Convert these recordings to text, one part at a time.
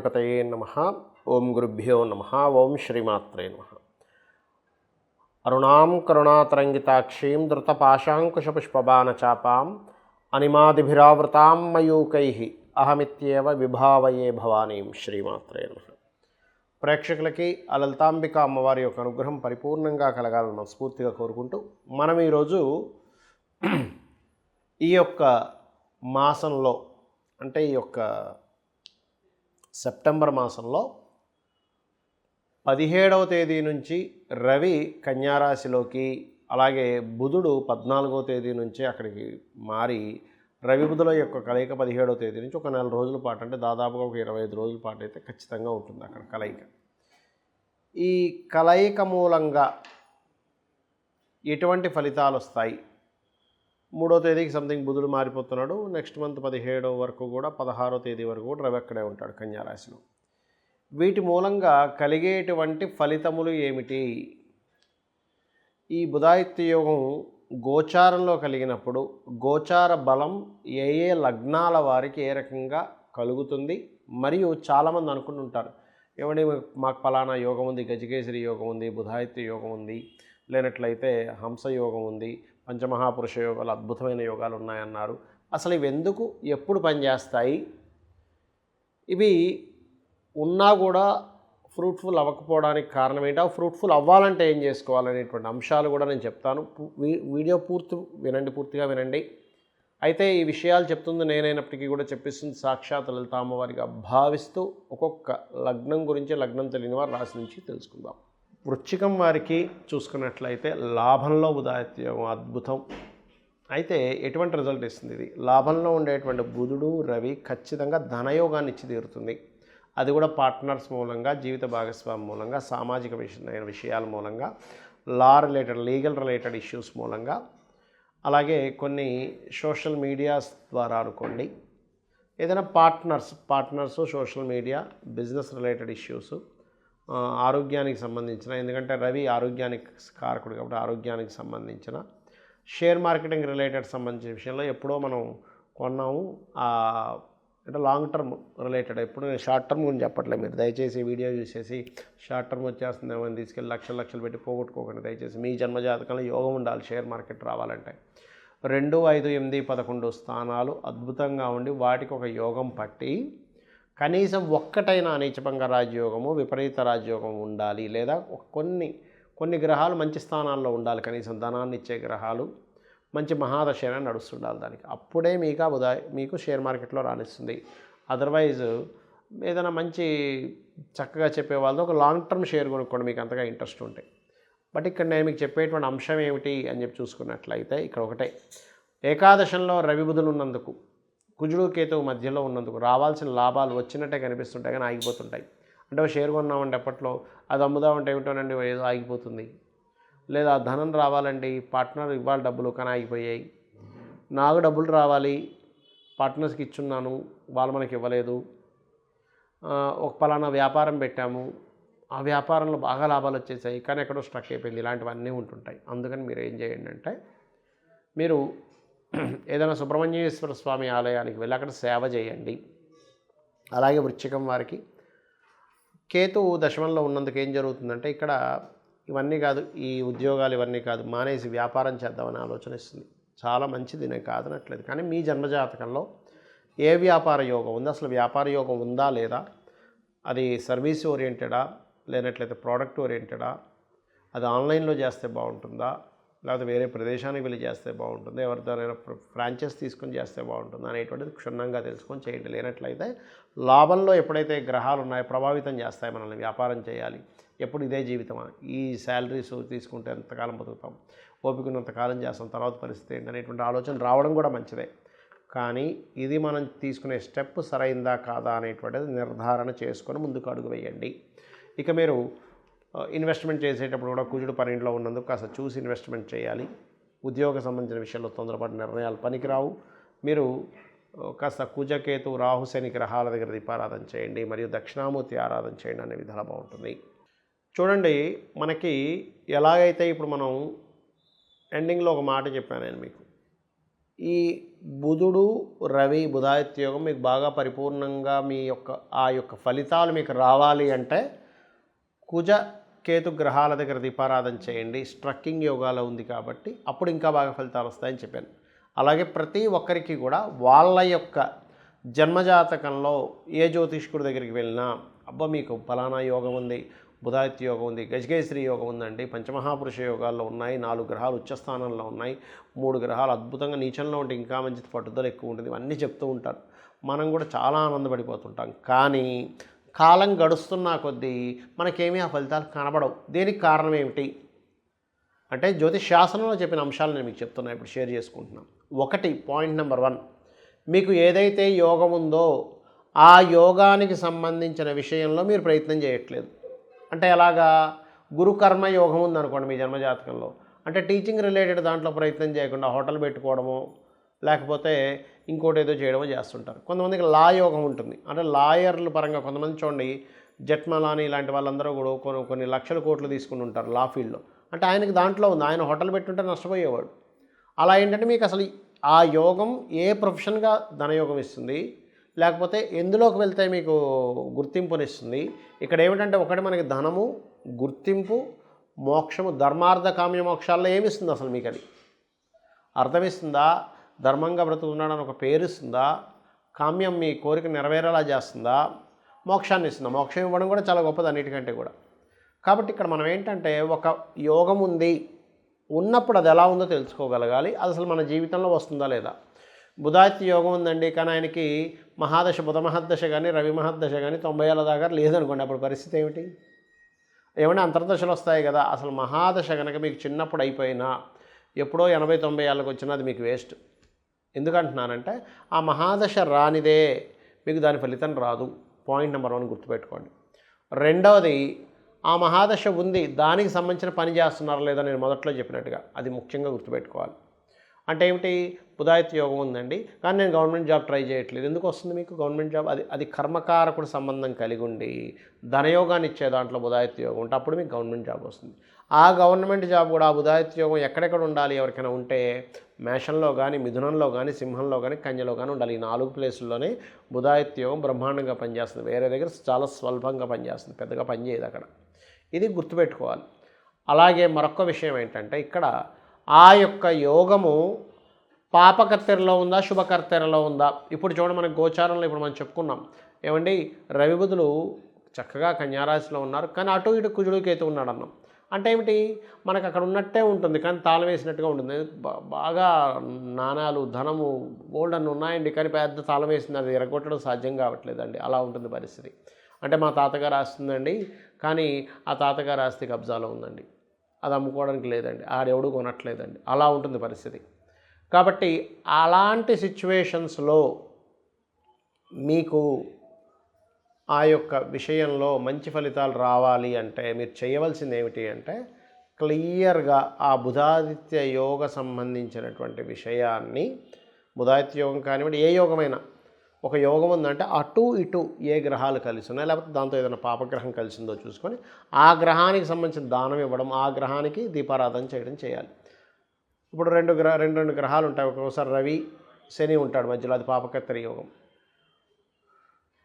గణపతయే నమః. ఓం గురుభ్యో నమః. ఓం శ్రీమాత్రే నమః. అరుణాం కరుణాతరంగితాక్షీం ధృతపాశాంకుశపుష్పబాణచాపాం అనిమాదిభిరావృతాం మయూకైః అహమిత్యేవ విభావయే భవానీం. శ్రీమాత్రే నమః. ప్రేక్షకులకి ఆ లలితాంబిక అమ్మవారి యొక్క అనుగ్రహం పరిపూర్ణంగా కలగాలని మనస్ఫూర్తిగా కోరుకుంటూ మనం ఈరోజు ఈ యొక్క మాసంలో అంటే ఈ యొక్క సెప్టెంబర్ మాసంలో 17వ తేదీ నుంచి రవి కన్యారాశిలోకి, అలాగే బుధుడు 14వ తేదీ నుంచి అక్కడికి మారి రవి బుధుల యొక్క కలయిక 17వ తేదీ నుంచి ఒక నెల రోజుల పాటు, అంటే దాదాపుగా ఒక 25 రోజుల పాటు అయితే ఖచ్చితంగా ఉంటుంది అక్కడ కలయిక. ఈ కలయిక మూలంగా ఎటువంటి ఫలితాలు వస్తాయి? 3వ తేదీకి సంథింగ్ బుధుడు మారిపోతున్నాడు. నెక్స్ట్ మంత్ 17వ వరకు కూడా 16వ తేదీ వరకు కూడా రవి అక్కడే ఉంటాడు కన్యారాశిలో. వీటి మూలంగా కలిగేటువంటి ఫలితములు ఏమిటి? ఈ బుధాదిత్య యోగం గోచారంలో కలిగినప్పుడు గోచార బలం ఏ ఏ లగ్నాల వారికి ఏ రకంగా కలుగుతుంది? మరియు చాలామంది అనుకుంటుంటారు, ఏమంటే మాకు ఫలానా యోగం ఉంది, గజకేసరి యోగం ఉంది, బుధాదిత్య యోగం ఉంది, లేనట్లయితే హంస యోగం ఉంది, పంచమహాపురుష యోగాలు, అద్భుతమైన యోగాలు ఉన్నాయన్నారు. అసలు ఇవి ఎందుకు, ఎప్పుడు పనిచేస్తాయి? ఇవి ఉన్నా కూడా ఫ్రూట్ఫుల్ అవ్వకపోవడానికి కారణం ఏంటి? ఫ్రూట్ఫుల్ అవ్వాలంటే ఏం చేసుకోవాలనేటువంటి అంశాలు కూడా నేను చెప్తాను. వీడియో పూర్తిగా వినండి. అయితే ఈ విషయాలు చెప్తుంది నేనైనప్పటికీ కూడా చెప్పిస్తుంది సాక్షాత్ లలిత అమ్మవారిగా భావిస్తూ ఒక్కొక్క లగ్నం గురించి, లగ్నం తెలియని వారి రాశి నుంచి తెలుసుకుందాం. వృశ్చికం వారికి చూసుకున్నట్లయితే లాభంలో బుధాదిత్య యోగం అద్భుతం. అయితే ఎటువంటి రిజల్ట్ ఇస్తుంది ఇది? లాభంలో ఉండేటువంటి బుధుడు రవి ఖచ్చితంగా ధనయోగాన్ని ఇచ్చి తీరుతుంది. అది కూడా పార్ట్నర్స్ మూలంగా, జీవిత భాగస్వామి మూలంగా, సామాజిక విషయాల మూలంగా, లీగల్ రిలేటెడ్ ఇష్యూస్ మూలంగా, అలాగే కొన్ని సోషల్ మీడియాస్ ద్వారా అనుకోండి, ఏదైనా partners, social media, business related issues, ఆరోగ్యానికి సంబంధించిన, ఎందుకంటే రవి ఆరోగ్యానికి కారకుడు కాబట్టి ఆరోగ్యానికి సంబంధించిన, షేర్ మార్కెటింగ్ రిలేటెడ్ సంబంధించిన విషయంలో ఎప్పుడో మనం కొన్నాము, అంటే లాంగ్ టర్మ్ రిలేటెడ్. ఎప్పుడు నేను షార్ట్ టర్మ్ గురించి చెప్పట్లేదు. మీరు దయచేసి వీడియో చూసేసి షార్ట్ టర్మ్ వచ్చేస్తుందేమో అని తీసుకెళ్ళి లక్షలు పెట్టి పోగొట్టుకోకండి దయచేసి. మీ జన్మజాతకంలో యోగం ఉండాలి షేర్ మార్కెట్ రావాలంటే. 2, 5, 8, 11 స్థానాలు అద్భుతంగా ఉండి వాటికి ఒక యోగం పట్టి కనీసం ఒక్కటైనా నీచభంగ రాజయోగము, విపరీత రాజయోగం ఉండాలి, లేదా కొన్ని గ్రహాలు మంచి స్థానాల్లో ఉండాలి, కనీసం ధనాన్ని ఇచ్చే గ్రహాలు, మంచి మహాదశైనా నడుస్తుండాలి దానికి. అప్పుడే మీకు షేర్ మార్కెట్లో రాణిస్తుంది. అదర్వైజ్ ఏదైనా మంచి చక్కగా చెప్పే వాళ్ళతో ఒక లాంగ్ టర్మ్ షేర్ కొనుక్కోండి మీకు అంతగా ఇంట్రెస్ట్ ఉంటాయి. బట్ ఇక్కడ నేను మీకు చెప్పేటువంటి అంశం ఏమిటి అని చెప్పి చూసుకున్నట్లయితే ఇక్కడ ఒకటే, ఏకాదశంలో రవి బుధులు ఉన్నందుకు, కుజుడు కేతువు మధ్యలో ఉన్నందుకు రావాల్సిన లాభాలు వచ్చినట్టే కనిపిస్తుంటాయి కానీ ఆగిపోతుంటాయి. అంటే షేర్ కొన్నామంటే అప్పట్లో అది అమ్ముదామంటే ఏమిటోనండి ఏదో ఆగిపోతుంది. లేదా ధనం రావాలండి, పార్ట్నర్ ఇవ్వాలి డబ్బులు కానీ ఆగిపోయాయి. నాకు డబ్బులు రావాలి, పార్ట్నర్స్కి ఇచ్చున్నాను, వాళ్ళు మనకి ఇవ్వలేదు. ఒక పలానా వ్యాపారం పెట్టాము, ఆ వ్యాపారంలో బాగా లాభాలు వచ్చేసాయి కానీ ఎక్కడో స్ట్రక్ అయిపోయింది. ఇలాంటివన్నీ ఉంటుంటాయి. అందుకని మీరు ఏం చేయండి అంటే, మీరు ఏదైనా సుబ్రహ్మణ్యేశ్వర స్వామి ఆలయానికి వెళ్ళి అక్కడ సేవ చేయండి. అలాగే వృశ్చికం వారికి కేతువు దశమంలో ఉన్నందుకు ఏం జరుగుతుందంటే, ఇక్కడ ఇవన్నీ కాదు, ఈ ఉద్యోగాలు ఇవన్నీ కాదు, మానేసి వ్యాపారం చేద్దామని ఆలోచన ఇస్తుంది. చాలా మంచిది, నేను కాదనట్లేదు. కానీ మీ జన్మజాతకంలో ఏ వ్యాపార యోగం ఉంది, అసలు వ్యాపార యోగం ఉందా లేదా, అది సర్వీస్ ఓరియంటెడా లేనట్లయితే ప్రోడక్ట్ ఓరియంటెడా, అది ఆన్లైన్లో చేస్తే బాగుంటుందా, లేకపోతే వేరే ప్రదేశానికి వెళ్ళి చేస్తే బాగుంటుంది, ఎవరితోనైనా ఫ్రాంచైజ్ తీసుకొని చేస్తే బాగుంటుందా అనేటువంటిది క్షుణ్ణంగా తెలుసుకొని చేయండి. లేనట్లయితే లాభంలో ఎప్పుడైతే గ్రహాలు ఉన్నాయో ప్రభావితం చేస్తాయి మనల్ని. వ్యాపారం చేయాలి, ఎప్పుడు ఇదే జీవితమా, ఈ శాలరీస్ తీసుకుంటే ఎంతకాలం బతుకుతాం, ఓపికనంతకాలం చేస్తాం, తర్వాత పరిస్థితి ఏంటి అనేటువంటి ఆలోచన రావడం కూడా మంచిదే. కానీ ఇది మనం తీసుకునే స్టెప్ సరైందా కాదా అనేటువంటిది నిర్ధారణ చేసుకొని ముందుకు అడుగు వేయండి. ఇక మీరు ఇన్వెస్ట్మెంట్ చేసేటప్పుడు కూడా కుజుడు 12లో ఉన్నందుకు కాస్త చూసి ఇన్వెస్ట్మెంట్ చేయాలి. ఉద్యోగ సంబంధించిన విషయంలో తొందరపాటు నిర్ణయాలు పనికిరావు. మీరు కాస్త కుజకేతు రాహు శని గ్రహాల దగ్గర దీపారాధన చేయండి, మరియు దక్షిణామూర్తి ఆరాధన చేయండి అనే విధాలు బాగుంటుంది. చూడండి, మనకి ఎలాగైతే ఇప్పుడు మనం ఎండింగ్లో ఒక మాట చెప్పాను నేను మీకు, ఈ బుధుడు రవి బుధాదిత్య యోగం మీకు బాగా పరిపూర్ణంగా మీ యొక్క ఆ యొక్క ఫలితాలు మీకు రావాలి అంటే కుజ కేతు గ్రహాల దగ్గర దీపారాధన చేయండి. స్ట్రక్కింగ్ యోగాలో ఉంది కాబట్టి అప్పుడు ఇంకా బాగా ఫలితాలు వస్తాయని చెప్పాను. అలాగే ప్రతి ఒక్కరికి కూడా వాళ్ళ యొక్క జన్మజాతకంలో ఏ జ్యోతిష్కుడి దగ్గరికి వెళ్ళినా అబ్బా మీకు ఫలానా యోగం ఉంది, బుధాదిత్య యోగం ఉంది, గజకేశ్వరి యోగం ఉందండి, పంచమహాపురుష యోగాల్లో ఉన్నాయి, 4 గ్రహాలు ఉచ్చస్థానంలో ఉన్నాయి, 3 గ్రహాలు అద్భుతంగా నీచంలో ఉంటే ఇంకా మంచి పట్టుదల ఎక్కువ ఉంటుంది, ఇవన్నీ చెప్తూ ఉంటారు. మనం కూడా చాలా ఆనందపడిపోతుంటాం. కానీ కాలం గడుస్తున్నా కొద్దీ మనకేమీ ఆ ఫలితాలు కనబడవు. దీనికి కారణం ఏమిటి అంటే జ్యోతిష్ శాస్త్రంలో చెప్పిన అంశాలు నేను మీకు చెప్తున్నా, ఇప్పుడు షేర్ చేసుకుంటున్నాను. పాయింట్ నెంబర్ 1, మీకు ఏదైతే యోగం ఉందో ఆ యోగానికి సంబంధించిన విషయంలో మీరు ప్రయత్నం చేయట్లేదు. అంటే ఎలాగా, గురుకర్మ యోగం ఉందనుకోండి మీ జన్మజాతకంలో, అంటే టీచింగ్ రిలేటెడ్ దాంట్లో ప్రయత్నం చేయకుండా హోటల్ పెట్టుకోవడము లేకపోతే ఇంకోటి ఏదో చేయడమో చేస్తుంటారు. కొంతమందికి లా యోగం ఉంటుంది, అంటే లాయర్ల పరంగా కొంతమంది చూడండి, జట్మలాని ఇలాంటి వాళ్ళందరూ కూడా కొన్ని లక్షల కోట్లు తీసుకుని ఉంటారు లా ఫీల్డ్లో. అంటే ఆయనకి దాంట్లో ఉంది, ఆయన హోటల్ పెట్టుంటే నష్టపోయేవాడు. అలా ఏంటంటే మీకు అసలు ఆ యోగం ఏ ప్రొఫెషన్గా ధనయోగం ఇస్తుంది, లేకపోతే ఎందులోకి వెళ్తే మీకు గుర్తింపునిస్తుంది. ఇక్కడ ఏమిటంటే ఒకటి మనకి ధనము, గుర్తింపు, మోక్షము, ధర్మార్థ కామ్య మోక్షాల్లో ఏమిస్తుంది అసలు మీకు అది అర్థమిస్తుందా? ధర్మంగా బ్రతుకుతున్నాడని ఒక పేరు ఇస్తుందా? కామ్యం మీ కోరిక నెరవేరేలా చేస్తుందా? మోక్షాన్ని ఇస్తుందా? మోక్షం ఇవ్వడం కూడా చాలా గొప్పది అన్నిటికంటే కూడా. కాబట్టి ఇక్కడ మనం ఏంటంటే ఒక యోగం ఉంది, ఉన్నప్పుడు అది ఎలా ఉందో తెలుసుకోగలగాలి. అది అసలు మన జీవితంలో వస్తుందా లేదా. బుధాదిత్య యోగం ఉందండి, కానీ ఆయనకి మహాదశ, బుధ మహద్దశ కానీ రవి మహద్దశ కానీ 90 ఏళ్ళ దాకా లేదనుకోండి, అప్పుడు పరిస్థితి ఏమిటి? ఏమైనా అంతర్దశలు వస్తాయి కదా. అసలు మహాదశ కనుక మీకు చిన్నప్పుడు అయిపోయినా ఎప్పుడో 80-90 ఏళ్ళకి వచ్చినా అది మీకు వేస్ట్. ఎందుకంటున్నానంటే ఆ మహాదశ రానిదే మీకు దాని ఫలితం రాదు. పాయింట్ నెంబర్ 1 గుర్తుపెట్టుకోండి. రెండవది, ఆ మహాదశ ఉంది, దానికి సంబంధించిన పని చేస్తున్నారా లేదా నేను మొదట్లో చెప్పినట్టుగా అది ముఖ్యంగా గుర్తుపెట్టుకోవాలి. అంటే ఏమిటి, బుధాదిత్య యోగం ఉందండి కానీ నేను గవర్నమెంట్ జాబ్ ట్రై చేయట్లేదు. ఎందుకు వస్తుంది మీకు గవర్నమెంట్ జాబ్? అది కర్మకారకుడు సంబంధం కలిగి ఉండి ధనయోగాన్ని ఇచ్చే దాంట్లో బుధాదిత్య యోగం ఉంటే అప్పుడు మీకు గవర్నమెంట్ జాబ్ వస్తుంది. ఆ గవర్నమెంట్ జాబ్ కూడా ఆ బుధాదిత్య యోగం ఎక్కడెక్కడ ఉండాలి ఎవరికైనా ఉంటే మేషంలో కానీ, మిథునంలో కానీ, సింహంలో కానీ, కన్యలో కానీ ఉండాలి. ఈ 4 ప్లేసుల్లోనే బుధాదిత్య యోగం బ్రహ్మాండంగా పనిచేస్తుంది. వేరే దగ్గర చాలా స్వల్పంగా పనిచేస్తుంది, పెద్దగా పనిచేయదు అక్కడ. ఇది గుర్తుపెట్టుకోవాలి. అలాగే మరొక విషయం ఏంటంటే ఇక్కడ ఆ యొక్క యోగము పాపకర్తెరలో ఉందా, శుభకర్తెరలో ఉందా. ఇప్పుడు చూడండి మనకు గోచారంలో ఇప్పుడు మనం చెప్పుకున్నాం ఏమండి, రవి బుధులు చక్కగా కన్యారాశిలో ఉన్నారు, కానీ అటు ఇటు కుజుడు కేతు ఉన్నాడు అన్నాం. అంటే ఏమిటి, మనకు అక్కడ ఉన్నట్టే ఉంటుంది కానీ తాళం వేసినట్టుగా ఉంటుంది. బాగా నాణాలు, ధనము, గోల్డ్ అన్నీ ఉన్నాయండి కానీ పెద్ద తాళం వేసింది, అది ఎరగొట్టడం సాధ్యం కావట్లేదండి. అలా ఉంటుంది పరిస్థితి. అంటే మా తాతగారు ఆస్తుందండి కానీ ఆ తాతగారు ఆస్తి కబ్జాలో ఉందండి, అది అమ్ముకోవడానికి లేదండి, ఆడెవడు కొనట్లేదండి, అలా ఉంటుంది పరిస్థితి. కాబట్టి అలాంటి సిచ్యువేషన్స్లో మీకు ఆ యొక్క విషయంలో మంచి ఫలితాలు రావాలి అంటే మీరు చేయవలసింది ఏమిటి అంటే క్లియర్గా ఆ బుధాదిత్య యోగ సంబంధించినటువంటి విషయాన్ని, బుధాదిత్య యోగం కానివ్వండి ఏ యోగమైనా, ఒక యోగం ఉందంటే అటు ఇటు ఏ గ్రహాలు కలిసి ఉన్నాయి లేకపోతే దాంతో ఏదైనా పాపగ్రహం కలిసిందో చూసుకొని ఆ గ్రహానికి సంబంధించిన దానం ఇవ్వడం, ఆ గ్రహానికి దీపారాధన చేయడం చేయాలి. ఇప్పుడు రెండు గ్రహాలు ఉంటాయి, ఒక్కొక్కసారి రవి శని ఉంటాడు మధ్యలో, అది పాపకర్తెర యోగం.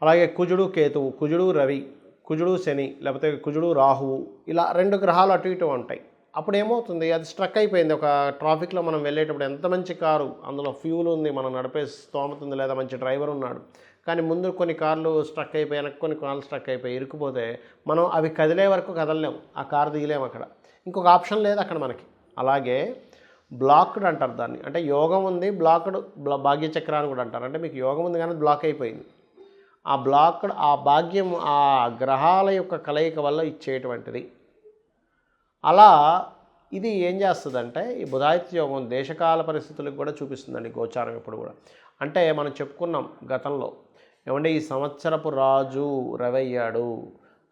అలాగే కుజుడు కేతువు, కుజుడు రవి, కుజుడు శని, లేకపోతే కుజుడు రాహువు, ఇలా 2 గ్రహాలు అటు ఇటు ఉంటాయి. అప్పుడు ఏమవుతుంది, అది స్ట్రక్ అయిపోయింది. ఒక ట్రాఫిక్లో మనం వెళ్ళేటప్పుడు ఎంత మంచి కారు, అందులో ఫ్యూల్ ఉంది, మనం నడిపే స్తోమత ఉంది, లేదా మంచి డ్రైవర్ ఉన్నాడు, కానీ ముందు కొన్ని కార్లు స్ట్రక్ అయిపోయి, వెనక్కి కొన్ని కార్లు స్ట్రక్ అయిపోయి ఇరుక్కుపోతే మనం అవి కదిలే వరకు కదలలేము, ఆ కారు దిగలేము. అక్కడ ఇంకొక ఆప్షన్ లేదు అక్కడ మనకి. అలాగే బ్లాక్డ్ అంటారు దాన్ని, అంటే యోగం ఉంది బ్లాక్డ్, భాగ్యచక్రాన్ని కూడా అంటారు. అంటే మీకు యోగం ఉంది కానీ బ్లాక్ అయిపోయింది. ఆ బ్లాక్డ్, ఆ భాగ్యం ఆ గ్రహాల యొక్క కలయిక వల్ల ఇచ్చేటువంటిది. అలా ఇది ఏం చేస్తుందంటే ఈ బుధాదిత్య యోగం దేశకాల పరిస్థితులకు కూడా చూపిస్తుందండి గోచారం ఎప్పుడు కూడా. అంటే మనం చెప్పుకున్నాం గతంలో ఏమంటే ఈ సంవత్సరపు రాజు రవయ్యాడు,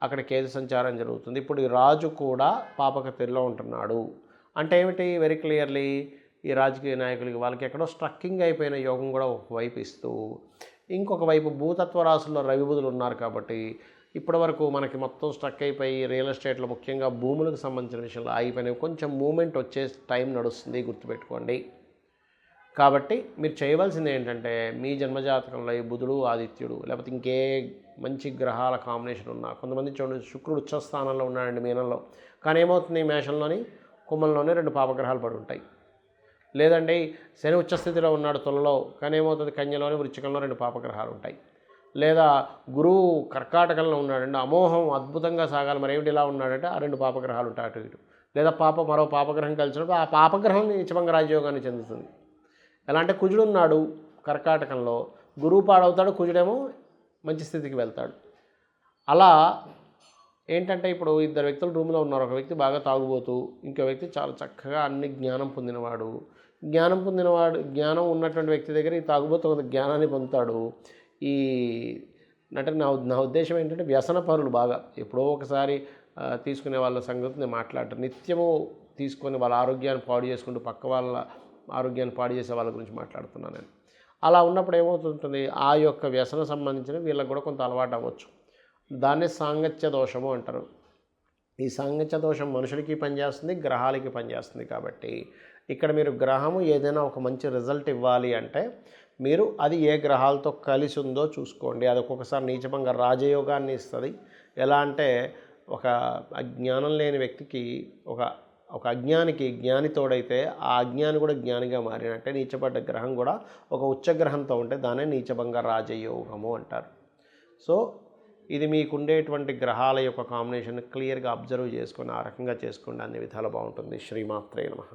అక్కడ కేతు సంచారం జరుగుతుంది. ఇప్పుడు ఈ రాజు కూడా పాపకర్తెరలో ఉంటున్నాడు. అంటే ఏమిటి, వెరీ క్లియర్లీ ఈ రాజకీయ నాయకులకి వాళ్ళకి ఎక్కడో స్ట్రక్కింగ్ అయిపోయిన యోగం కూడా ఒకవైపు ఇస్తూ, ఇంకొక వైపు భూతత్వ రాశుల్లో రవి బుధులు ఉన్నారు కాబట్టి ఇప్పటి వరకు మనకి మొత్తం స్ట్రక్ అయిపోయి రియల్ ఎస్టేట్లో ముఖ్యంగా భూములకు సంబంధించిన విషయంలో ఆగిపోయినవి కొంచెం మూమెంట్ వచ్చే టైం నడుస్తుంది, గుర్తుపెట్టుకోండి. కాబట్టి మీరు చేయవలసింది ఏంటంటే మీ జన్మజాతకంలో ఈ బుధుడు ఆదిత్యుడు లేకపోతే ఇంకే మంచి గ్రహాల కాంబినేషన్ ఉన్నా, కొంతమంది చూడండి శుక్రుడు ఉచ్చ స్థానంలో ఉన్నాడండి మీనంలో, కానీ ఏమవుతుంది మేషంలోని కుంభంలోనే 2 పాపగ్రహాలు పడి ఉంటాయి. లేదండి శని ఉచ్చస్థితిలో ఉన్నాడు తులలో, కానీ ఏమవుతుంది కన్యలోని వృశ్చికంలో 2 పాపగ్రహాలు ఉంటాయి. లేదా గురువు కర్కాటకంలో ఉన్నాడంటే అమోహం అద్భుతంగా సాగాలి, మరి ఏమిటి ఇలా ఉన్నాడంటే ఆ 2 పాపగ్రహాలు ఉంటాయి అటు ఇటు. లేదా మరో పాపగ్రహం కలిసినప్పుడు ఆ పాపగ్రహం నీచభంగ రాజయోగాన్ని చెందుతుంది. ఎలా అంటే కుజుడు ఉన్నాడు కర్కాటకంలో, గురువు పాడవుతాడు, కుజుడేమో మంచి స్థితికి వెళ్తాడు. అలా ఏంటంటే ఇప్పుడు 2 వ్యక్తులు రూమ్లో ఉన్నారు. ఒక వ్యక్తి బాగా తాగుబోతూ, ఇంకో వ్యక్తి చాలా చక్కగా అన్ని జ్ఞానం పొందినవాడు. జ్ఞానం ఉన్నటువంటి వ్యక్తి దగ్గర ఈ తాగుబోతు కొంత జ్ఞానాన్ని పొందుతాడు. ఈ అంటే నా ఉద్దేశం ఏంటంటే వ్యసన పరులు బాగా ఎప్పుడో ఒకసారి తీసుకునే వాళ్ళ సంగతి నేను మాట్లాడటం, నిత్యము తీసుకొని వాళ్ళ ఆరోగ్యాన్ని పాడు చేసుకుంటూ పక్క వాళ్ళ ఆరోగ్యాన్ని పాడు చేసే వాళ్ళ గురించి మాట్లాడుతున్నాను నేను. అలా ఉన్నప్పుడు ఏమవుతుంటుంది, ఆ యొక్క వ్యసన సంబంధించిన వీళ్ళకి కూడా కొంత అలవాటు అవ్వచ్చు. దాన్నే సాంగత్య దోషము అంటారు. ఈ సాంగత్య దోషం మనుషులకి పనిచేస్తుంది, గ్రహాలకి పనిచేస్తుంది. కాబట్టి ఇక్కడ మీరు గ్రహము ఏదైనా ఒక మంచి రిజల్ట్ ఇవ్వాలి అంటే మీరు అది ఏ గ్రహాలతో కలిసి ఉందో చూసుకోండి. అది ఒక్కొక్కసారి నీచభంగ రాజయోగాన్ని ఇస్తుంది. ఎలా అంటే ఒక అజ్ఞానం లేని వ్యక్తికి ఒక అజ్ఞానికి జ్ఞాని తోడైతే ఆ అజ్ఞాని కూడా జ్ఞానిగా మారినట్టే నీచపడ్డ గ్రహం కూడా ఒక ఉచ్చగ్రహంతో ఉంటే దాన్నే నీచభంగ రాజయోగము అంటారు. సో ఇది మీకు ఉండేటువంటి గ్రహాల యొక్క కాంబినేషన్ క్లియర్గా అబ్జర్వ్ చేసుకొని ఆ రకంగా చేసుకోండి, అన్ని విధాలు బాగుంటుంది. శ్రీమాత్రే నమః.